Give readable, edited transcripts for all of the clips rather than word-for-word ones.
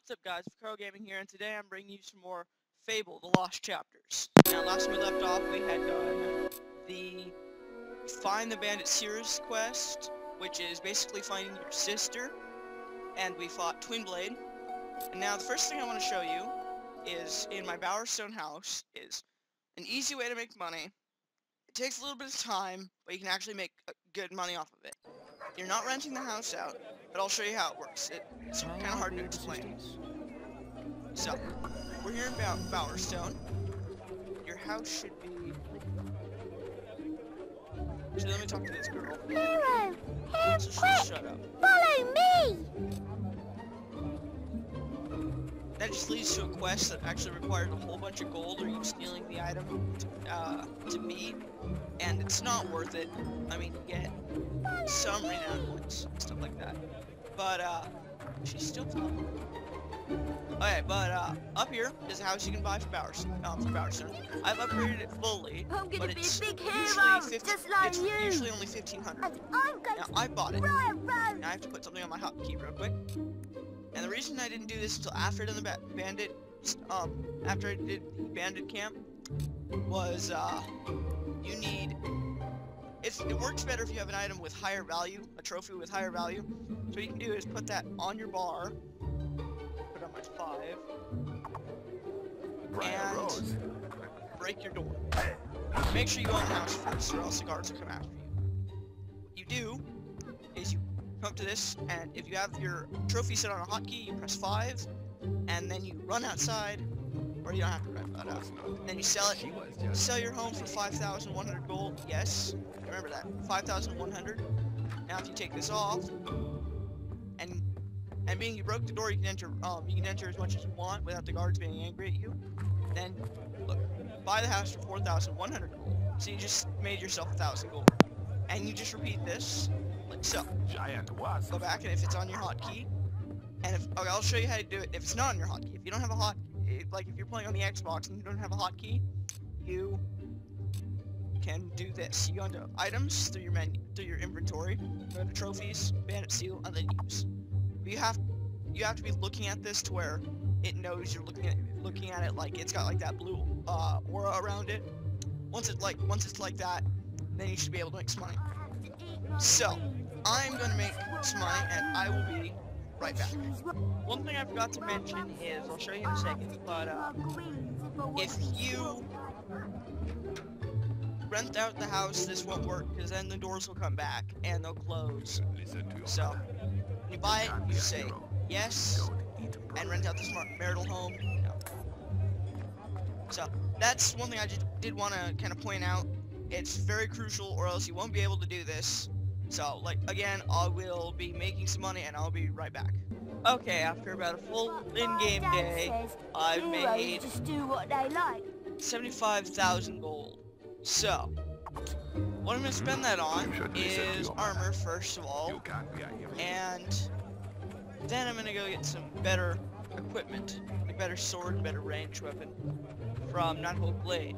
What's up guys, Pro Gaming here, and today I'm bringing you some more Fable, the Lost Chapters. Now last time we left off, we had done the Find the Bandit Sears quest, which is basically finding your sister, and we fought Twin Blade. And now the first thing I want to show you is, in my Bowerstone house, is an easy way to make money. It takes a little bit of time, but you can actually make good money off of it. You're not renting the house out, but I'll show you how it works. It's kind of hard to explain. So, we're here in Bowerstone. Your house should be... Actually, let me talk to this girl. Hero! Here, So quick! shut up. Follow me! That just leads to a quest that actually requires a whole bunch of gold, or you stealing the item to beat, and it's not worth it. I mean, you get some renown points, stuff like that. But, she's still talking. Okay, but, up here is a house you can buy for Bowerstone. I've upgraded it fully, I'm gonna but be a it's big usually hero, just like it's you. usually only 1,500. And I'm going Now, I bought it. run! Now I have to put something on my hotkey real quick. And the reason I didn't do this until after I did the bandit, after I did the bandit camp, was, you need... It works better if you have an item with higher value, a trophy with higher value. So what you can do is put that on your bar, put it on my 5, and break your door. Make sure you go in the house first, or else the guards will come after you. What you do is you come up to this, and if you have your trophy set on a hotkey, you press 5, and then you run outside, or you don't have to run, but then you sell it. Sell your home for 5,100 gold. Yes, remember that, 5,100. Now, if you take this off, and being you broke the door, you can enter as much as you want without the guards being angry at you. Then, look, buy the house for 4,100 gold. So you just made yourself 1,000 gold, and you just repeat this. Like so. Go back, and if it's on your hotkey, and okay, I'll show you how to do it if it's not on your hotkey. If you don't have a hotkey, like if you're playing on the Xbox and you don't have a hotkey, you can do this. You go into items through your menu, through your inventory, go to trophies, bandit seal, and then use. But you have to be looking at this to where it knows you're looking at it like it's got like that blue aura around it. Once it's like that, then you should be able to make some money. So, I'm gonna make some money, and I will be right back. One thing I forgot to mention is, I'll show you in a second, but if you rent out the house, this won't work, because then the doors will come back, and they'll close. So, when you buy it, you say yes, and rent out the smart marital home. No. So, that's one thing I just did want to kind of point out. It's very crucial, or else you won't be able to do this. So, like, again, I will be making some money, and I'll be right back. Okay, after about a full in-game day, I've made just do what they like. 75,000 gold. So, what I'm going to spend that on is armor, first of all, and then I'm going to go get some better equipment, like better sword, better range weapon from Nighthold Blade,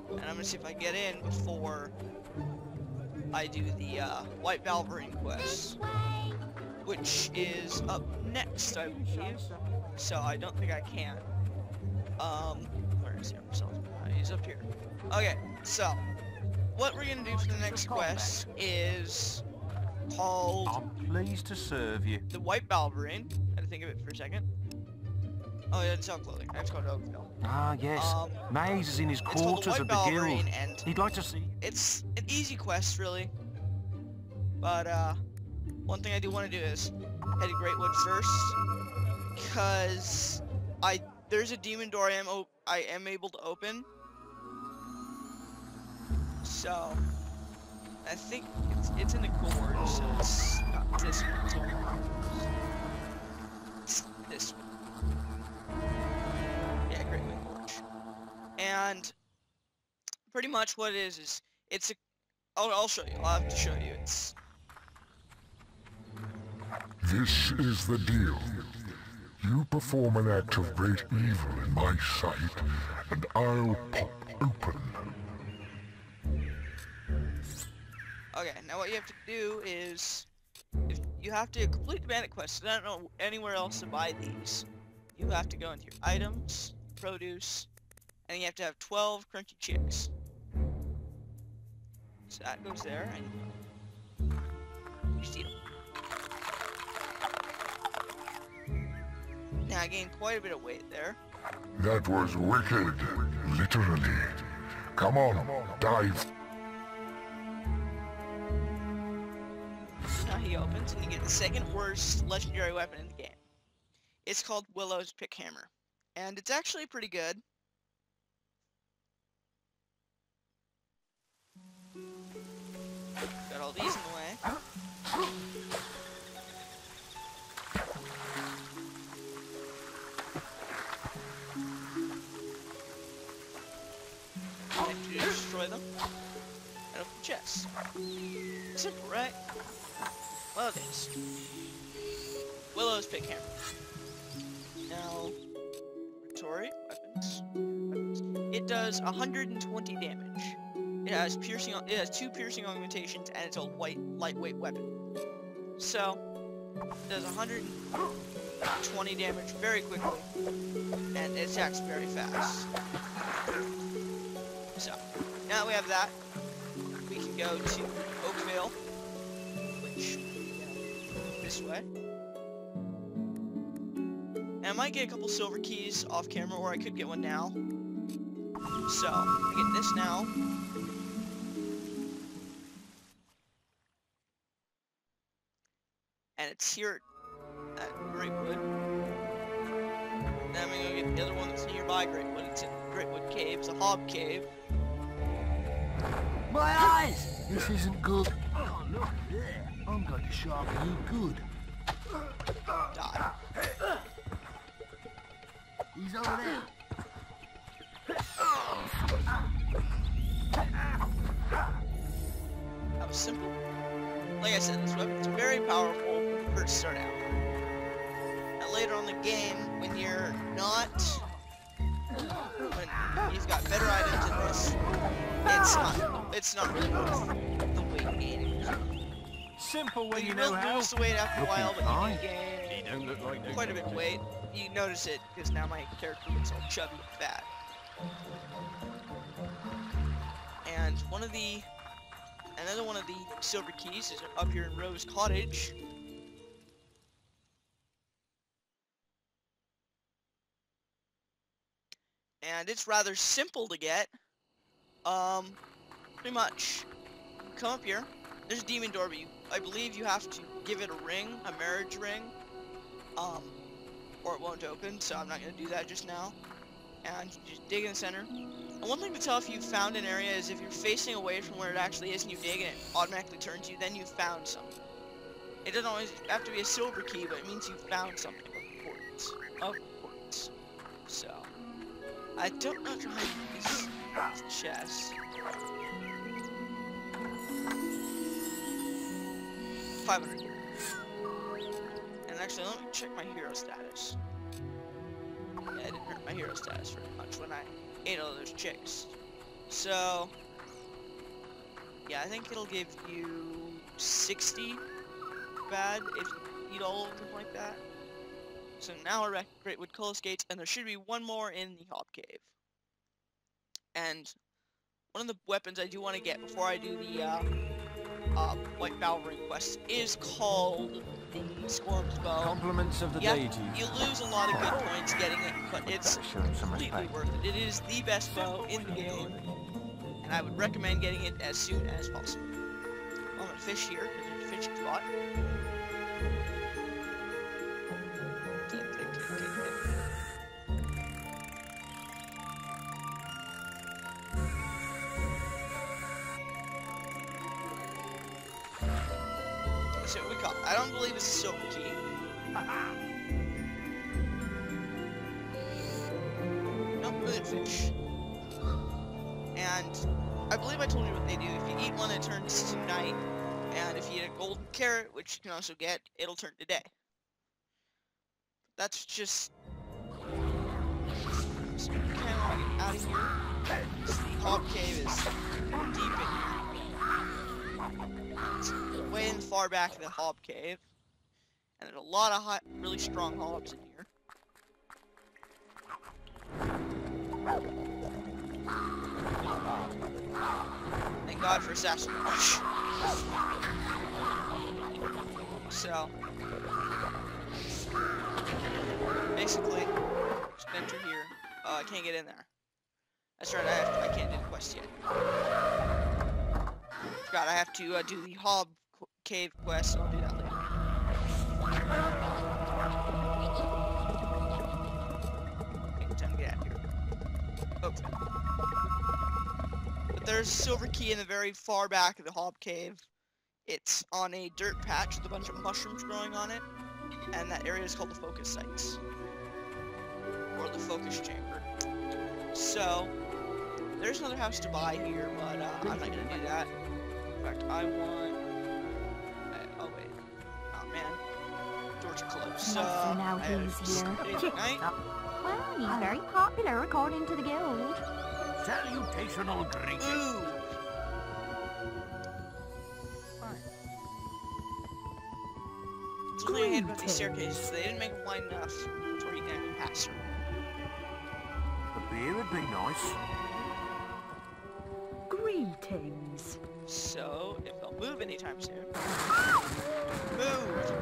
and I'm going to see if I get in before I do the White Valverine quest, which is up next, I believe. So I don't think I can. Where is he? He's up here. Okay, so what we're gonna do for the next quest is called... I'm pleased to serve you. The White Valverine. I had to think of it for a second. Oh yeah, it's clothing. I have to go to Oakville. Ah, yes. Maze is in his quarters at the guild. And he'd like to see... It's an easy quest, really. But, one thing I do want to do is head to Greatwood first, because there's a demon door I am able to open. So, I think it's in the gorge, so it's not this one. It's this one. Yeah, Greatwood Gorge. And pretty much what it is it's a... I'll show you. I'll have to show you. This is the deal. You perform an act of great evil in my sight, and I'll pop open. Okay, now what you have to do is... you have to complete the bandit quest, and I don't know anywhere else to buy these. you have to go into your items, produce, and you have to have 12 crunchy chicks. So that goes there, and you steal them. Now I gained quite a bit of weight there. That was wicked, literally. Come on, dive. Now he opens, and you get the second worst legendary weapon in the game. It's called Willow's Pickhammer, and it's actually pretty good. Got all these in the way. I have to destroy them and open the chests. Simple, right? Well, it is. Willow's Pickhammer. Now, inventory, weapons. It does 120 damage. It has piercing. It has 2 piercing augmentations, and it's a lightweight weapon. So, it does 120 damage very quickly, and it attacks very fast. So, now that we have that, we can go to Oakvale, which, this way. And I might get a couple silver keys off camera, or I could get one now. So, I get this now. And it's here at Greatwood. And I'm gonna go get the other one that's nearby Greatwood. It's in Greatwood Caves, a hob cave. My eyes! This isn't good. Oh, look there. I'm going to sharpen you good. Die. He's over there. That was simple. Like I said, this weapon's very powerful when you first start out. Now later on in the game, when you're not... when you've got better items in this, it's not really worth the weight gaining. Simple when You you know will how. lose the weight after a while, but you do He gain don't look like quite a bit of weight. You notice it because now my character looks all chubby and fat. And another one of the silver keys is up here in Rose Cottage. And it's rather simple to get. Pretty much. You come up here. There's a demon door, but I believe you have to give it a ring, a marriage ring. Or it won't open, so I'm not going to do that just now. And you just dig in the center. And one thing to tell if you've found an area is if you're facing away from where it actually is and you dig and it automatically turns you, then you've found something. It doesn't always have to be a silver key, but it means you've found something of importance. So, I don't know how to use this chest. 500. And actually, let me check my hero status. Yeah, it didn't hurt my hero status very much when I ate all those chicks. So, yeah, I think it'll give you 60 bad if you eat all of them like that. So now we're back at Greatwood Cullis Gates, and there should be one more in the Hob Cave. And one of the weapons I do want to get before I do the White Bow Ring quest is called the Skorms Bow. Compliments of the deity. You lose a lot of good points getting it, but it's completely worth it. It is the best bow in the game, and I would recommend getting it as soon as possible. I'm gonna fish here, because there's a fishing spot. So what we caught. I don't believe it's a silver key. Nope, good fish. And I believe I told you what they do. If you eat one, it turns to night. And if you eat a golden carrot, which you can also get, it'll turn to day. That's just... So we kind of want to get out of here. The Hob Cave is deep in here. It's way in far back of the Hob Cave. And there's a lot of really strong hobs in here. God for assassin. So basically, just enter here. Oh, I can't get in there. That's right. I can't do the quest yet. Forgot I have to do the Hob Cave quest. So I'll do that later. Okay, time to get out of here. Okay. But there's a silver key in the very far back of the Hob Cave. It's on a dirt patch with a bunch of mushrooms growing on it, and that area is called the focus sites, or the focus chamber. So, there's another house to buy here, but I'm not gonna do that. In fact, I want... oh wait. Oh man. Doors are closed. So now he's here. Night. Well, he's very popular according to the guild. Salutational greetings. Ooh! Something I hate about these staircases, they didn't make them wide enough to where you can actually pass through. A beer would be nice. Greetings. So, if they'll move anytime soon... Move!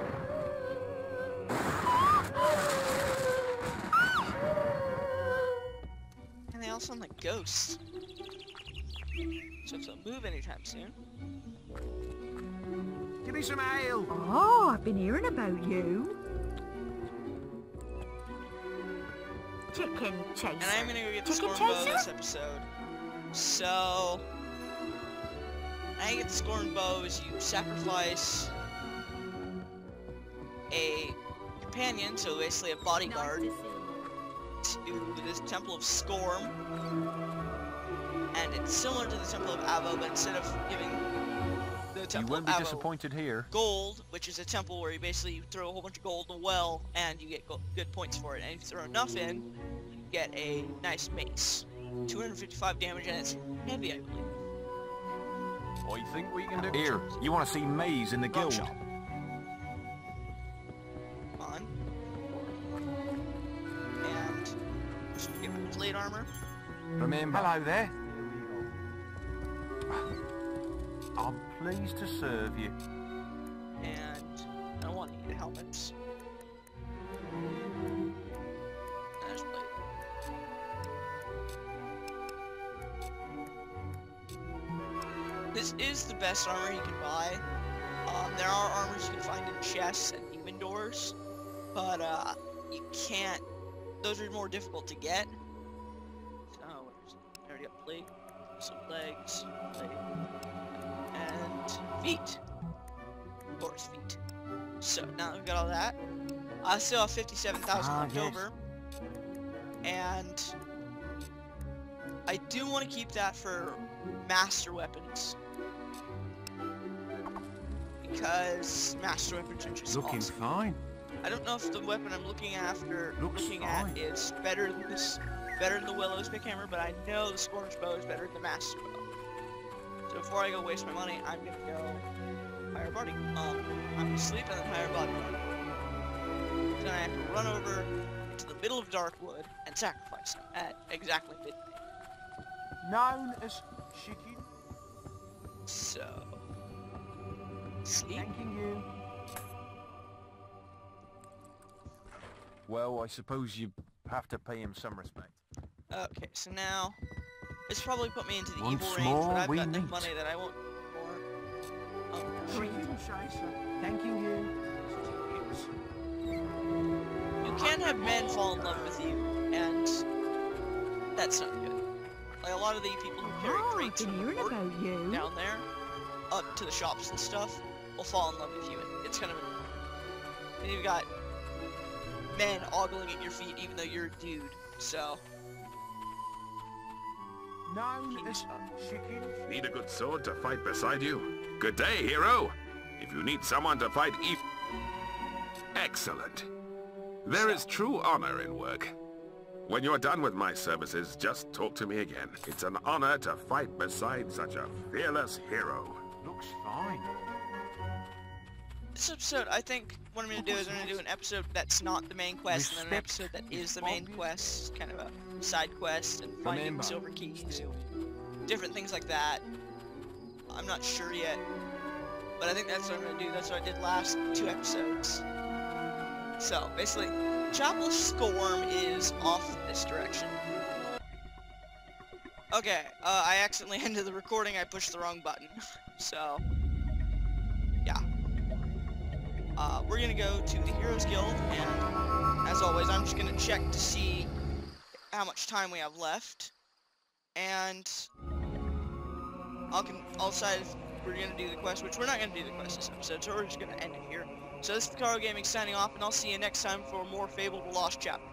And they all sound like ghosts. So if they'll move anytime soon... Give me some ale. Oh, I've been hearing about you. Chicken chaser. And I'm gonna go get the Chicken Skorms Bow chaser? this episode. So... how you get the Skorms Bow is you sacrifice a companion, so basically a bodyguard, to this Temple of Skorm. And it's similar to the Temple of Avo, but instead of giving the You Temple won't of be Avo disappointed here. gold, which is a temple where you basically throw a whole bunch of gold in a well, and you get good points for it. And if you throw enough in, you get a nice mace. 255 damage, and it's heavy, I believe. I think we can do. Here, you want to see Maze in the Wrong guild? shop. On. And just get my plate armor. Remember. Hello there. I'm pleased to serve you. And I don't want to eat helmets. And there's plate. This is the best armor you can buy. There are armors you can find in chests and demon doors, but you can't. Those are more difficult to get. So I already got plate, some legs, plate, and feet. Of course, feet. So now that we've got all that, I still have 57,000 left over, and I do want to keep that for master weapons. Because master weapons are just Looking awesome. fine. I don't know if the weapon I'm looking at fine. is better than this, better than the Willow's pick hammer, but I know the Skorms Bow is better than the Master Bow. So before I go waste my money, I'm gonna go hire a body. I'm gonna sleep and then hire a bodyguard. Then I have to run over into the middle of Darkwood and sacrifice him at exactly midnight. Known as chicken. So sleep. Thanking you. Well, I suppose you have to pay him some respect. Okay, so now it's probably put me into the Once evil range, more but I've we got enough meet. money that I won't more. Chicken chaser. Thanking you. You can have men fall in love with you, and that's not good. Like a lot of the people who carry crates I've been from the hearing port about you. down there, up to the shops and stuff, will fall in love with you. And it's kind of annoying. And you've got men ogling at your feet, even though you're a dude. So Known keep as yourself. chicken. Need a good sword to fight beside you? Good day, hero! If you need someone to fight Excellent. There is true honor in work. When you're done with my services, just talk to me again. It's an honor to fight beside such a fearless hero. Looks fine. This episode, I think what I'm going to do is I'm going to do an episode that's not the main quest, and then an episode that is the main quest, kind of a side quest, and finding Remember. silver keys, different things like that. I'm not sure yet. But I think that's what I'm gonna do. That's what I did last 2 episodes. So, basically, Chopless Skorm is off this direction. Okay, I accidentally ended the recording. I pushed the wrong button. So, yeah. We're gonna go to the Heroes Guild, and as always, I'm just gonna check to see how much time we have left. And I'll decide if we're gonna do the quest, which we're not gonna do the quest this episode, so we're just gonna end it here. So this is Caro Gaming signing off, and I'll see you next time for more Fable the Lost Chapter.